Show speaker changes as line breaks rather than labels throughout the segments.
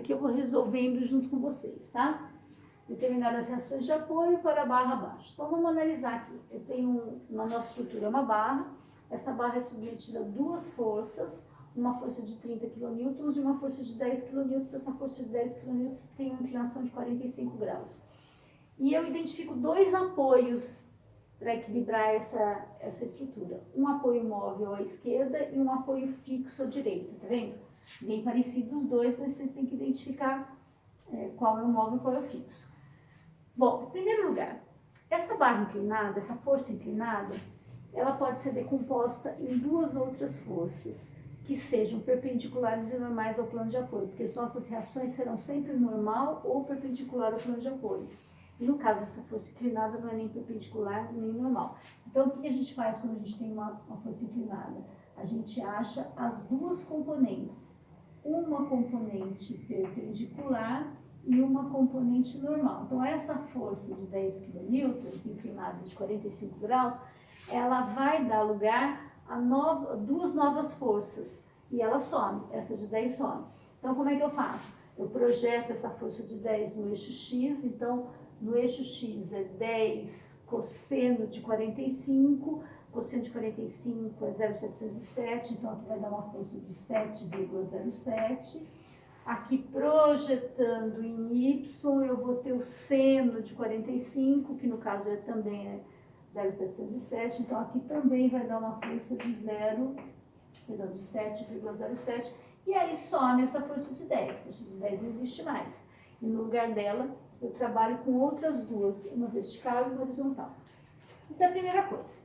aqui eu vou resolvendo junto com vocês, tá? Determinar as reações de apoio para a barra abaixo. Então, vamos analisar aqui. Eu tenho, na nossa estrutura, uma barra. Essa barra é submetida a duas forças, uma força de 30 kN e uma força de 10 kN. Essa força de 10 kN tem uma inclinação de 45 graus. E eu identifico dois apoios para equilibrar essa estrutura. Um apoio móvel à esquerda e um apoio fixo à direita, tá vendo? Bem parecido os dois, mas vocês têm que identificar qual é o móvel e qual é o fixo. Bom, em primeiro lugar, essa barra inclinada, essa força inclinada, ela pode ser decomposta em duas outras forças que sejam perpendiculares e normais ao plano de apoio, porque as nossas reações serão sempre normal ou perpendicular ao plano de apoio. E no caso, essa força inclinada não é nem perpendicular nem normal. Então, o que a gente faz quando a gente tem uma força inclinada? A gente acha as duas componentes, uma componente perpendicular e uma componente normal. Então, essa força de 10 kN, inclinada de 45 graus, ela vai dar lugar a duas novas forças e ela some, essa de 10 some. Então, como é que eu faço? Eu projeto essa força de 10 no eixo X, então, no eixo X é 10 cosseno de 45, cosseno de 45 é 0,707, então aqui vai dar uma força de 7,07. Aqui projetando em Y, eu vou ter o seno de 45, que no caso também é 0,707, então aqui também vai dar uma força de 7,07, e aí some essa força de 10, a força de 10 não existe mais, e no lugar dela eu trabalho com outras duas, uma vertical e uma horizontal. Isso é a primeira coisa.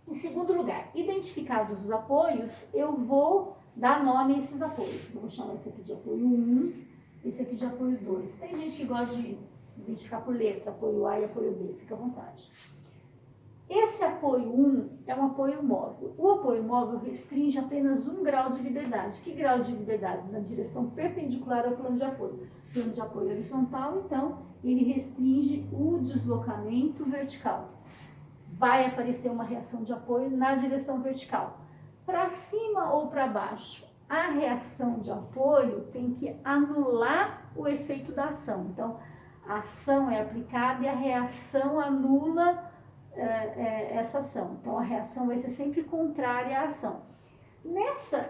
Em segundo lugar, identificados os apoios, eu vou dar nome a esses apoios. Vamos chamar esse aqui de apoio 1, esse aqui de apoio 2. Tem gente que gosta de identificar por letra, apoio A e apoio B, fica à vontade. Esse apoio 1 é um apoio móvel. O apoio móvel restringe apenas 1 grau de liberdade. Que grau de liberdade? Na direção perpendicular ao plano de apoio. Plano de apoio horizontal, então, ele restringe o deslocamento vertical. Vai aparecer uma reação de apoio na direção vertical. Para cima ou para baixo, a reação de apoio tem que anular o efeito da ação. Então, a ação é aplicada e a reação anula essa ação. Então, a reação vai ser sempre contrária à ação. Nessa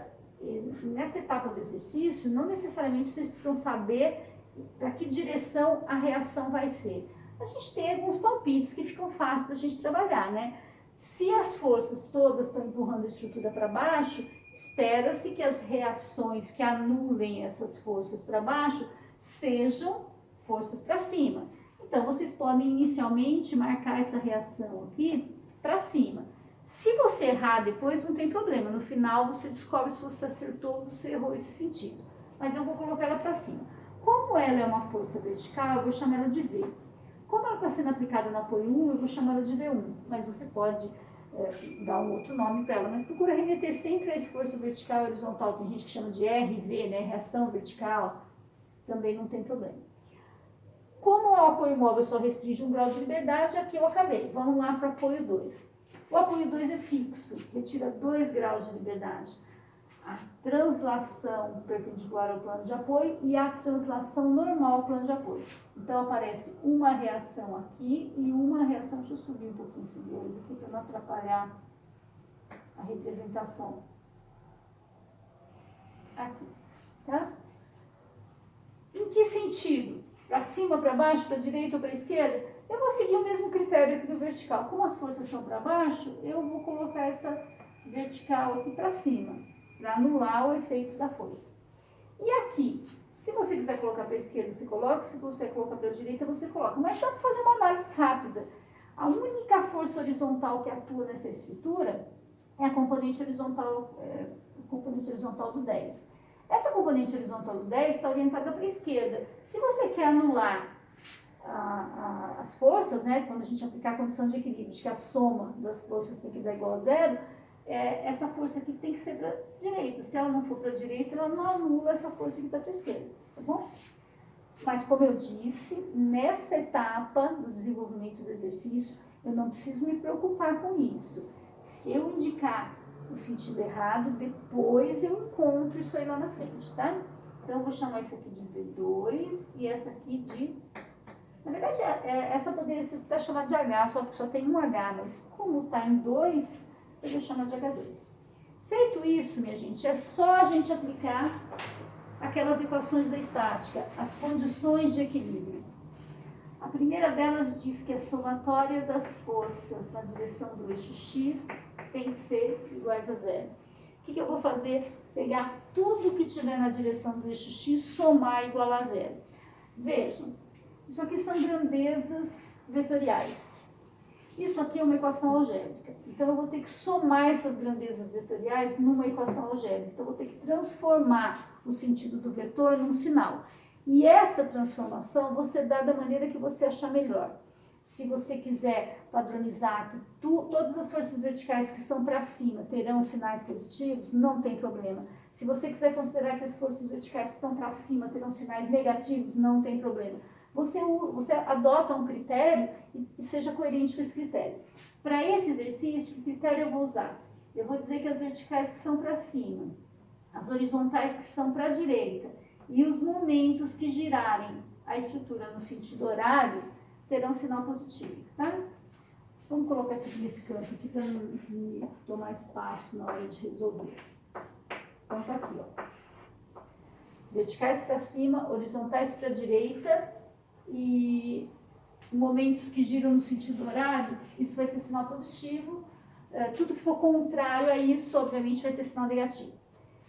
etapa do exercício, não necessariamente vocês precisam saber para que direção a reação vai ser. A gente tem alguns palpites que ficam fáceis da gente trabalhar, né? Se as forças todas estão empurrando a estrutura para baixo, espera-se que as reações que anulem essas forças para baixo sejam forças para cima. Então, vocês podem inicialmente marcar essa reação aqui para cima. Se você errar depois, não tem problema. No final, você descobre se você acertou ou você errou esse sentido. Mas eu vou colocar ela para cima. Como ela é uma força vertical, eu vou chamar ela de V. Como ela está sendo aplicada no apoio 1, eu vou chamar ela de V1. Mas você pode dar um outro nome para ela. Mas procura remeter sempre a esforço vertical e horizontal. Tem gente que chama de RV, né? Reação vertical. Também não tem problema. Como o apoio móvel só restringe 1 grau de liberdade, aqui eu acabei. Vamos lá para o apoio 2. O apoio 2 é fixo, retira 2 graus de liberdade. A translação perpendicular ao plano de apoio e a translação normal ao plano de apoio. Então, aparece uma reação aqui e uma reação. Deixa eu subir um pouquinho esse 2 aqui para não atrapalhar a representação. Aqui, tá? Em que sentido? Para cima, para baixo, para a direita ou para a esquerda? Eu vou seguir o mesmo critério aqui do vertical. Como as forças estão para baixo, eu vou colocar essa vertical aqui para cima, para anular o efeito da força. E aqui, se você quiser colocar para a esquerda, você coloca. Se você colocar para a direita, você coloca. Mas dá para fazer uma análise rápida. A única força horizontal que atua nessa estrutura é a componente horizontal do 10. Essa componente horizontal do 10 está orientada para a esquerda. Se você quer anular as forças, né, quando a gente aplicar a condição de equilíbrio, de que a soma das forças tem que dar igual a zero, essa força aqui tem que ser para a direita. Se ela não for para a direita, ela não anula essa força que está para a esquerda, tá bom? Mas, como eu disse, nessa etapa do desenvolvimento do exercício, eu não preciso me preocupar com isso. Se eu indicar o sentido errado, depois eu encontro isso aí lá na frente, tá? Então, eu vou chamar isso aqui de V2 e essa aqui de... Na verdade, essa poderia ser até chamada de H, só porque só tem um H, mas como está em 2, eu vou chamar de H2. Feito isso, minha gente, é só a gente aplicar aquelas equações da estática, as condições de equilíbrio. A primeira delas diz que a somatória das forças na direção do eixo X tem que ser iguais a zero. O que eu vou fazer? Pegar tudo que tiver na direção do eixo X, somar igual a zero. Vejam, isso aqui são grandezas vetoriais. Isso aqui é uma equação algébrica. Então, eu vou ter que somar essas grandezas vetoriais numa equação algébrica. Então, eu vou ter que transformar o sentido do vetor num sinal. E essa transformação você dá da maneira que você achar melhor. Se você quiser padronizar que todas as forças verticais que são para cima terão sinais positivos, não tem problema. Se você quiser considerar que as forças verticais que estão para cima terão sinais negativos, não tem problema. Você adota um critério e seja coerente com esse critério. Para esse exercício, o critério eu vou usar. Eu vou dizer que as verticais que são para cima, as horizontais que são para a direita e os momentos que girarem a estrutura no sentido horário terão sinal positivo, tá? Vamos colocar isso aqui nesse canto aqui para não tomar espaço na hora de resolver. Então tá aqui, ó. Verticais para cima, horizontais para a direita e momentos que giram no sentido horário, isso vai ter sinal positivo. Tudo que for contrário a isso, obviamente, vai ter sinal negativo.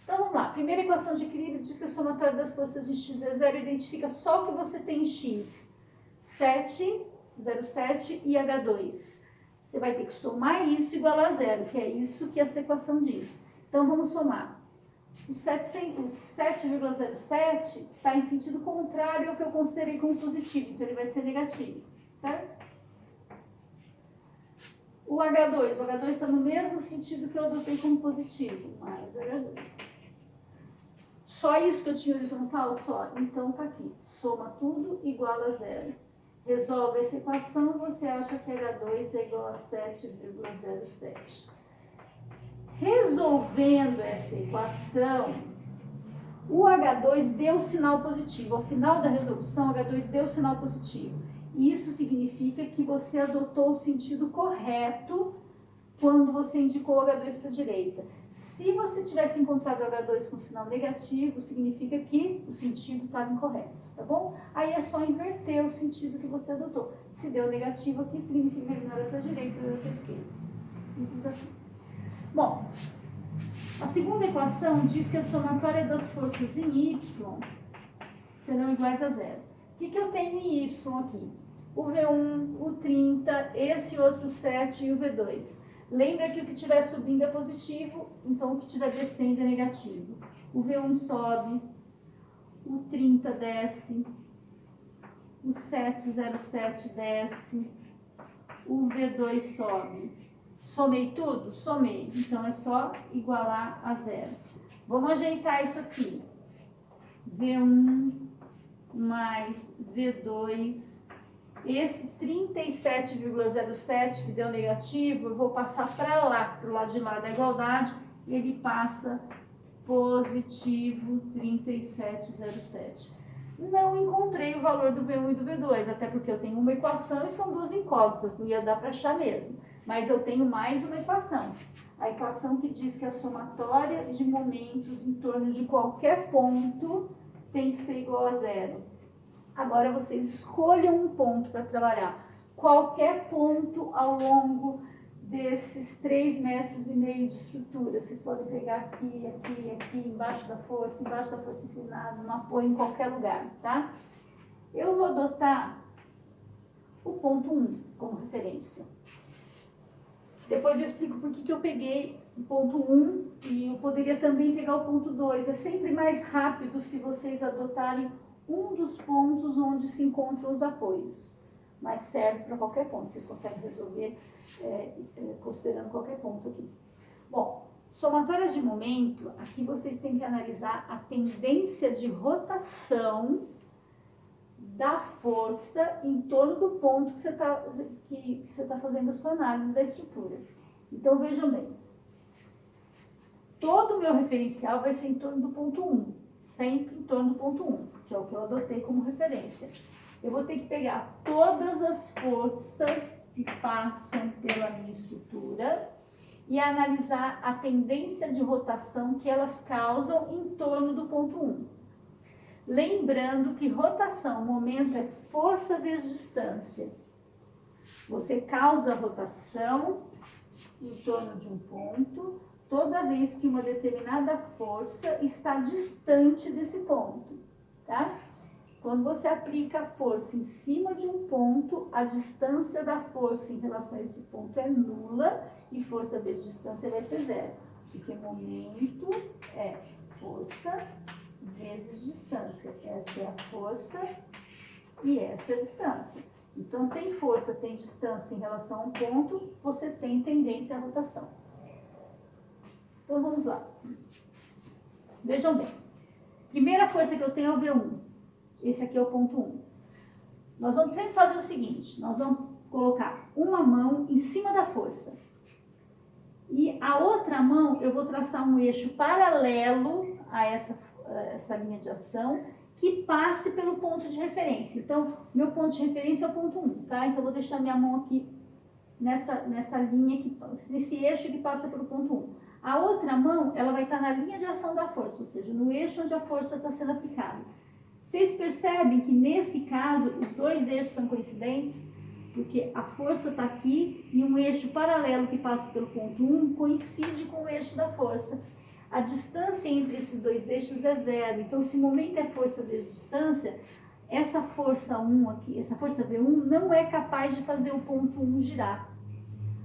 Então, vamos lá. Primeira equação de equilíbrio diz que a somatória das forças em x é zero, identifica só o que você tem em x. 7, 0,7 e H2. Você vai ter que somar isso igual a zero, que é isso que essa equação diz. Então, vamos somar. O 7,07 está em sentido contrário ao que eu considerei como positivo, então ele vai ser negativo, certo? O H2 está no mesmo sentido que eu adotei como positivo, mais H2. Só isso que eu tinha horizontal? Só. Então tá aqui, soma tudo igual a zero. Resolve essa equação, você acha que H2 é igual a 7,07. Resolvendo essa equação, o H2 deu sinal positivo. Ao final da resolução, o H2 deu sinal positivo. E isso significa que você adotou o sentido correto quando você indicou o H2 para a direita. Se você tivesse encontrado o H2 com sinal negativo, significa que o sentido estava incorreto, tá bom? Aí é só inverter o sentido que você adotou. Se deu negativo aqui, significa que ele não era para a direita, ele era para a esquerda. Simples assim. Bom, a segunda equação diz que a somatória das forças em Y serão iguais a zero. O que eu tenho em Y aqui? O V1, o 30, esse outro 7 e o V2. Lembra que o que estiver subindo é positivo, então o que estiver descendo é negativo. O V1 sobe, o 30 desce, o 707 desce, o V2 sobe. Somei tudo? Somei. Então, é só igualar a zero. Vamos ajeitar isso aqui. V1 mais V2. Esse 37,07 que deu negativo, eu vou passar para lá, para o lado de lá da igualdade. Ele passa positivo 37,07. Não encontrei o valor do V1 e do V2, até porque eu tenho uma equação e são duas incógnitas, não ia dar para achar mesmo. Mas eu tenho mais uma equação. A equação que diz que a somatória de momentos em torno de qualquer ponto tem que ser igual a zero. Agora vocês escolham um ponto para trabalhar. Qualquer ponto ao longo desses 3,5 metros de estrutura. Vocês podem pegar aqui, aqui, aqui, embaixo da força inclinada, no apoio, em qualquer lugar, tá? Eu vou adotar o ponto 1 como referência. Depois eu explico por que eu peguei o ponto 1 e eu poderia também pegar o ponto 2. É sempre mais rápido se vocês adotarem um dos pontos onde se encontram os apoios. Mas serve para qualquer ponto. Vocês conseguem resolver considerando qualquer ponto aqui. Bom, somatórias de momento, aqui vocês têm que analisar a tendência de rotação da força em torno do ponto que você está fazendo a sua análise da estrutura. Então, vejam bem. Todo o meu referencial vai ser em torno do ponto 1. Sempre torno do ponto 1, que é o que eu adotei como referência. Eu vou ter que pegar todas as forças que passam pela minha estrutura e analisar a tendência de rotação que elas causam em torno do ponto 1. Lembrando que rotação, momento, é força vezes distância. Você causa rotação em torno de um ponto toda vez que uma determinada força está distante desse ponto, tá? Quando você aplica a força em cima de um ponto, a distância da força em relação a esse ponto é nula e força vezes distância vai ser zero. Porque momento é força vezes distância. Essa é a força e essa é a distância. Então, tem força, tem distância em relação a um ponto, você tem tendência à rotação. Então, vamos lá. Vejam bem. Primeira força que eu tenho é o V1. Esse aqui é o ponto 1. Nós vamos sempre fazer o seguinte, nós vamos colocar uma mão em cima da força. E a outra mão, eu vou traçar um eixo paralelo a essa linha de ação, que passe pelo ponto de referência. Então, meu ponto de referência é o ponto 1, tá? Então, eu vou deixar minha mão aqui nessa linha, nesse eixo que passa pelo ponto 1. A outra mão, ela vai estar na linha de ação da força, ou seja, no eixo onde a força está sendo aplicada. Vocês percebem que, nesse caso, os dois eixos são coincidentes? Porque a força está aqui e um eixo paralelo que passa pelo ponto 1 coincide com o eixo da força. A distância entre esses dois eixos é zero. Então, se o momento é força vezes distância, essa força 1 aqui, essa força V1 não é capaz de fazer o ponto 1 girar.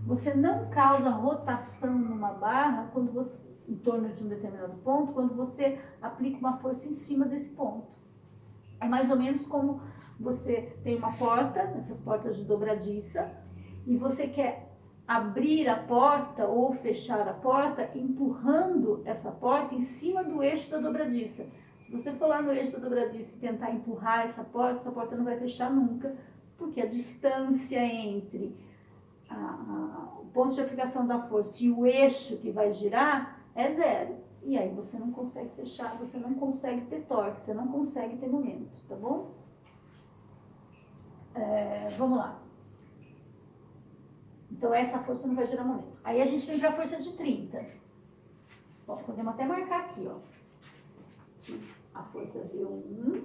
Você não causa rotação numa barra quando você, em torno de um determinado ponto, quando você aplica uma força em cima desse ponto. É mais ou menos como você tem uma porta, essas portas de dobradiça, e você quer abrir a porta ou fechar a porta empurrando essa porta em cima do eixo da dobradiça. Se você for lá no eixo da dobradiça e tentar empurrar essa porta não vai fechar nunca, porque a distância entre o ponto de aplicação da força e o eixo que vai girar é zero. E aí você não consegue fechar, você não consegue ter torque, você não consegue ter momento, tá bom? Vamos lá. Então essa força não vai gerar momento. Aí a gente vem para a força de 30. Bom, podemos até marcar aqui, ó. A força V1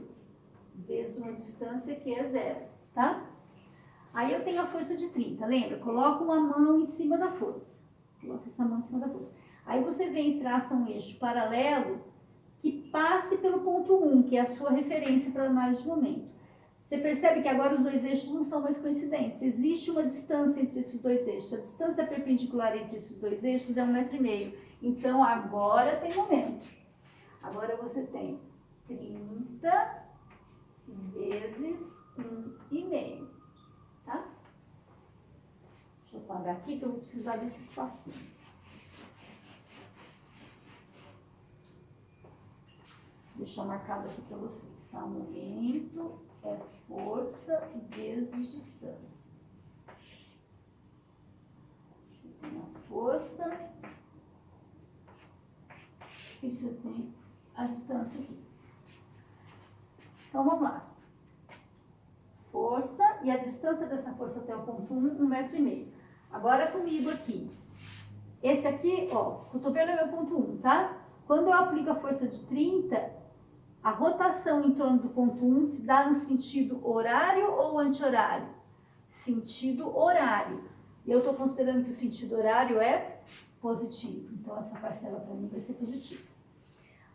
vezes uma distância que é zero, tá? Aí eu tenho a força de 30, lembra? Coloca uma mão em cima da força. Coloca essa mão em cima da força. Aí você vem e traça um eixo paralelo que passe pelo ponto 1, que é a sua referência para a análise de momento. Você percebe que agora os dois eixos não são mais coincidentes. Existe uma distância entre esses dois eixos. A distância perpendicular entre esses dois eixos é 1,5 m. Então, agora tem momento. Agora você tem 30 vezes 1,5. Tá? Deixa eu apagar aqui que eu vou precisar desse espacinho. Deixa marcado aqui para vocês, tá? Momento é força vezes distância. Deixa eu ter a força. E você tem a distância aqui. Então, vamos lá. Força, e a distância dessa força até o ponto 1, 1,5 m. Agora comigo aqui. Esse aqui, ó, o cotovelo é meu ponto 1, tá? Quando eu aplico a força de 30, a rotação em torno do ponto 1 se dá no sentido horário ou anti-horário? Sentido horário. E eu estou considerando que o sentido horário é positivo. Então, essa parcela para mim vai ser positiva.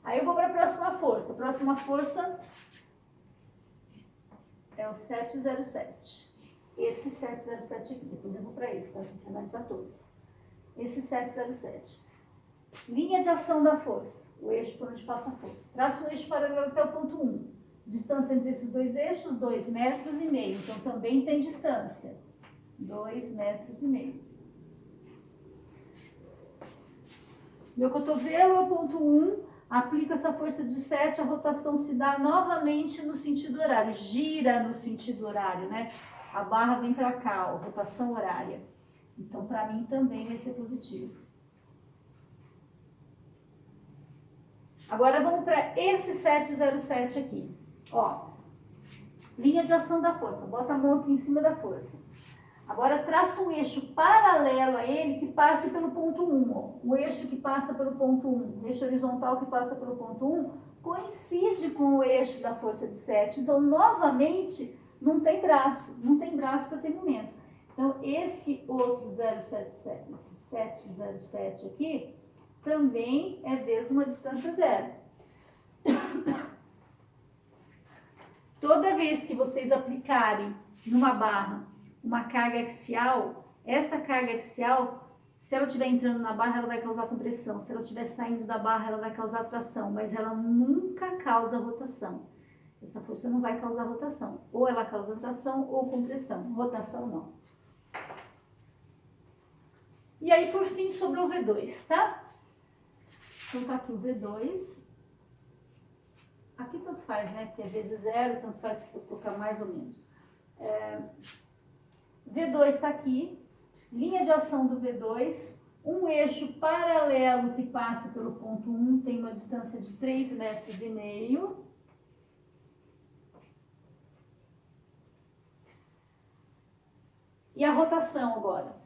Aí eu vou para a próxima força. A próxima força é o 707. Esse 707 aqui. Depois eu vou para esse, tá? Tem que analisar todos. Esse 707. Linha de ação da força, o eixo por onde passa a força. Traça o eixo paralelo até o ponto 1. Distância entre esses dois eixos, 2,5 m. Então, também tem distância. 2,5 m. Meu cotovelo é o ponto 1. Aplica essa força de 7, a rotação se dá novamente no sentido horário. Gira no sentido horário, né? A barra vem para cá, ó, rotação horária. Então, para mim também vai ser positivo. Agora vamos para esse 707 aqui. Ó, linha de ação da força. Bota a mão aqui em cima da força. Agora traça um eixo paralelo a ele que passe pelo ponto 1. Ó. O eixo que passa pelo ponto 1, o eixo horizontal que passa pelo ponto 1, coincide com o eixo da força de 7. Então, novamente, não tem braço para ter momento. Então, esse outro 077, esse 707 aqui, também é vezes uma distância zero. Toda vez que vocês aplicarem numa barra uma carga axial, essa carga axial, se ela estiver entrando na barra, ela vai causar compressão. Se ela estiver saindo da barra, ela vai causar tração, mas ela nunca causa rotação. Essa força não vai causar rotação. Ou ela causa tração ou compressão. Rotação não. E aí, por fim, sobrou o V2, tá? Então, tá aqui o V2. Aqui tanto faz, né? Porque é vezes zero, tanto faz se colocar mais ou menos. V2 está aqui, linha de ação do V2, um eixo paralelo que passa pelo ponto 1, tem uma distância de 3,5 metros. E a rotação agora?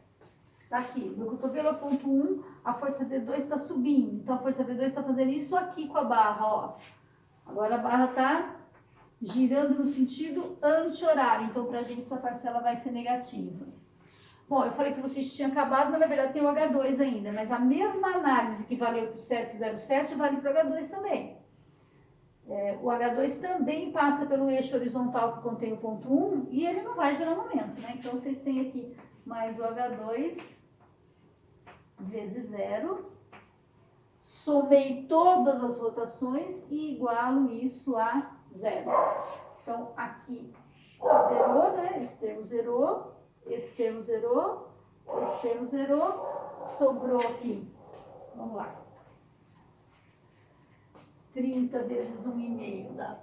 Está aqui, meu cotovelo é o ponto 1, a força V2 está subindo, então a força V2 está fazendo isso aqui com a barra, ó. Agora a barra está girando no sentido anti-horário, então para a gente essa parcela vai ser negativa. Bom, eu falei que vocês tinham acabado, mas na verdade tem o H2 ainda, mas a mesma análise que valeu para o 707 vale para o H2 também. O H2 também passa pelo eixo horizontal que contém o ponto 1 e ele não vai gerar momento, né? Então vocês têm aqui mais o H2 vezes zero. Somei todas as rotações e igualo isso a zero. Então, aqui zerou, né? Esse termo zerou, esse termo zerou, esse termo zerou. Sobrou aqui, vamos lá, 30 vezes 1,5 dá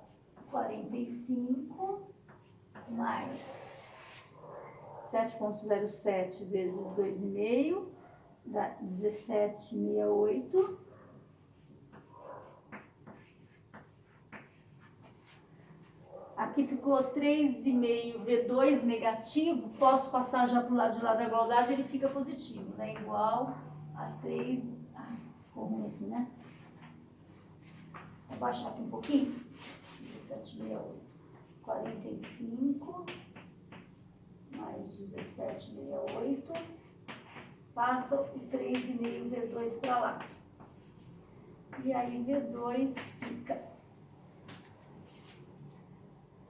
45, mais 7,07 vezes 2,5 dá 17,68. Aqui ficou 3,5 V2 negativo, posso passar já para o lado de lá da igualdade, ele fica positivo, né? Igual a 3... Ai, ficou ruim aqui, né? Vou baixar aqui um pouquinho. 17,68. 45 mais 17,68. Passa o 3,5 V2 para lá. E aí V2 fica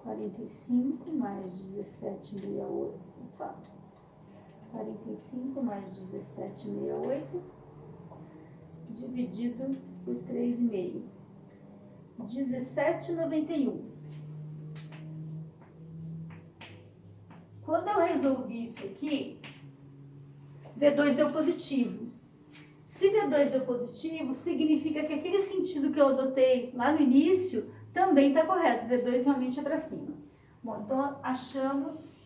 45 mais 17,68, opa, 45 mais 17,68 dividido por 3,5, 17,91. Quando eu resolvi isso aqui, V2 deu positivo. Se V2 deu positivo, significa que aquele sentido que eu adotei lá no início também está correto, V2 realmente é para cima. Bom, então achamos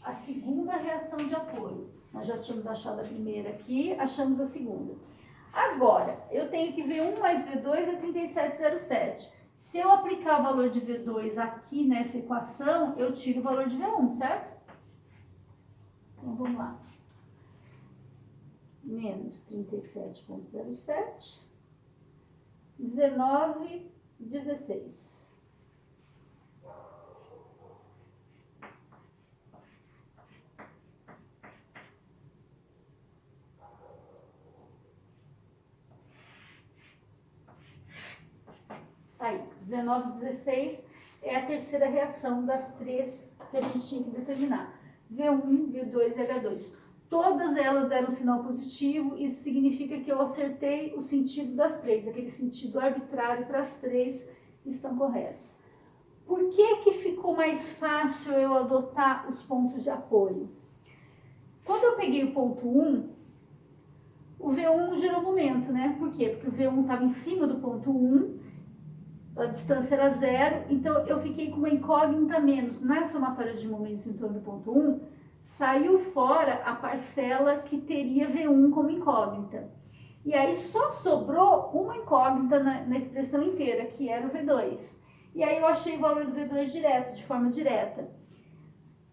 a segunda reação de apoio. Nós já tínhamos achado a primeira aqui, achamos a segunda. Agora, eu tenho que V1 mais V2 é 37,07. Se eu aplicar o valor de V2 aqui nessa equação, eu tiro o valor de V1, certo? Então, vamos lá. Menos 37,07, 19,16. Aí, 19,16 é a terceira reação das três que a gente tinha que determinar. V1, V2 e H2. Todas elas deram sinal positivo, isso significa que eu acertei o sentido das três, aquele sentido arbitrário para as três estão corretos. Por que que ficou mais fácil eu adotar os pontos de apoio? Quando eu peguei o ponto 1, o V1 gerou momento, né? Por quê? Porque o V1 estava em cima do ponto 1, a distância era zero, então eu fiquei com uma incógnita menos. Na somatória de momentos em torno do ponto 1, saiu fora a parcela que teria V1 como incógnita. E aí só sobrou uma incógnita na expressão inteira, que era o V2. E aí eu achei o valor do V2 direto, de forma direta.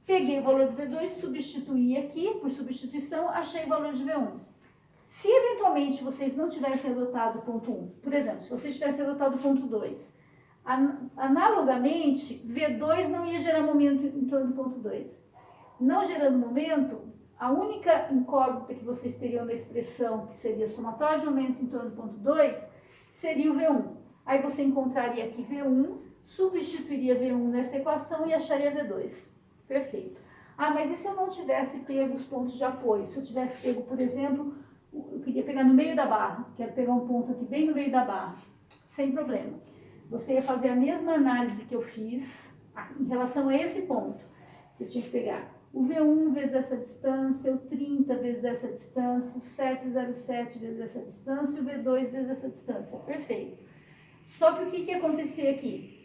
Peguei o valor do V2, substituí aqui, por substituição, achei o valor de V1. Se eventualmente vocês não tivessem adotado o ponto 1, por exemplo, se vocês tivessem adotado o ponto 2, analogamente, V2 não ia gerar momento em torno do ponto 2. Não gerando momento, a única incógnita que vocês teriam na expressão, que seria somatório de aumentos em torno do ponto 2, seria o V1. Aí você encontraria aqui V1, substituiria V1 nessa equação e acharia V2. Perfeito. Ah, mas e se eu não tivesse pego os pontos de apoio? Se eu tivesse pego, por exemplo, eu queria pegar no meio da barra, quero pegar um ponto aqui bem no meio da barra, sem problema. Você ia fazer a mesma análise que eu fiz em relação a esse ponto. Você tinha que pegar o V1 vezes essa distância, o 30 vezes essa distância, o 707 vezes essa distância e o V2 vezes essa distância. Perfeito. Só que o que ia acontecer aqui?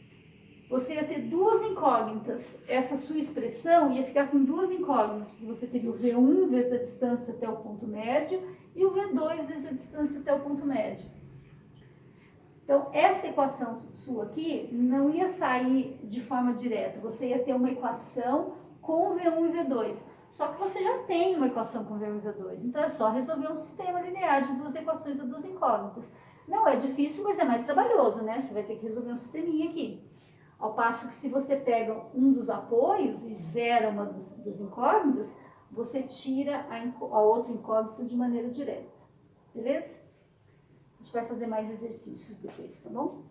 Você ia ter duas incógnitas. Essa sua expressão ia ficar com duas incógnitas, porque você teria o V1 vezes a distância até o ponto médio e o V2 vezes a distância até o ponto médio. Então, essa equação sua aqui não ia sair de forma direta. Você ia ter uma equação com V1 e V2. Só que você já tem uma equação com V1 e V2. Então, é só resolver um sistema linear de duas equações ou duas incógnitas. Não é difícil, mas é mais trabalhoso, né? Você vai ter que resolver um sisteminha aqui. Ao passo que se você pega um dos apoios e zera uma das incógnitas, você tira a outra incógnita de maneira direta. Beleza? A gente vai fazer mais exercícios depois, tá bom?